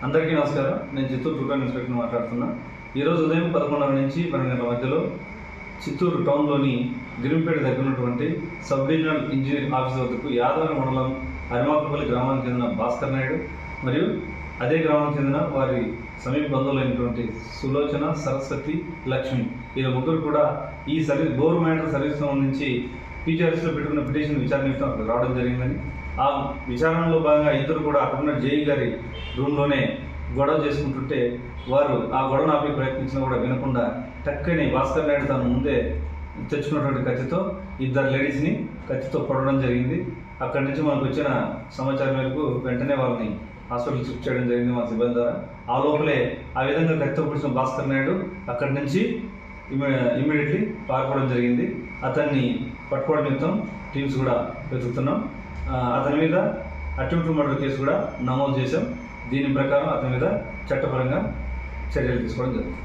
అందరికీ నమస్కారం. నేను చిత్తూరు రూరల్ ఇన్స్పెక్టర్ మాట్లాడుతున్నా. ఈరోజు ఉదయం 11:30 నుంచి 12 గంటల మధ్యలో చిత్తూరు టౌన్లోని గిరింపేట దగ్గర ఉన్నటువంటి సబ్ డివిజనల్ ఇంజనీరింగ్ ఆఫీస్ వద్దకు యాదవరం మండలం అరిమాకులపల్లి గ్రామానికి చెందిన భాస్కర్ నాయుడు మరియు అదే గ్రామానికి చెందిన వారి సమీప బంధువులైనటువంటి సులోచన, సరస్వతి, లక్ష్మి వీళ్ళ ముగ్గురు కూడా ఈ బోర్ మ్యాటర్ సర్వీస్ సంబంధించి పీజీఆర్ఎస్లో పెట్టుకున్న పిటిషన్ విచారణ నిమిత్తం అక్కడ రావడం జరిగిందని, ఆ విచారణలో భాగంగా ఇద్దరు కూడా అక్కడున్న జేఈ గారి రూమ్లోనే గొడవ చేసుకుంటుంటే వారు ఆ గొడవను ఆపే ప్రయత్నించినా కూడా వినకుండా టక్కని భాస్కర్ నాయుడు తను ముందే తెచ్చుకున్నటువంటి కత్తితో ఇద్దరు లేడీస్ని కత్తితో కొట్టడం జరిగింది. అక్కడి నుంచి మనకు వచ్చిన సమాచారం మేరకు వెంటనే వాళ్ళని హాస్పిటల్ షిఫ్ట్ చేయడం జరిగింది మా సిబ్బంది ద్వారా. ఆ లోపలే ఆ విధంగా కత్తితో పొడిచిన భాస్కర్ నాయుడు అక్కడి నుంచి ఇమ్మీడియట్లీ పారిపోవడం జరిగింది. అతన్ని పట్టుకోవడం నిమిత్తం టీమ్స్ కూడా వెతుకుతున్నాం. అతని మీద అటెంప్ట్ మర్డర్ కేసు కూడా నమోదు చేశాం. దీని ప్రకారం అతని మీద చట్టపరంగా చర్యలు తీసుకోవడం జరుగుతుంది.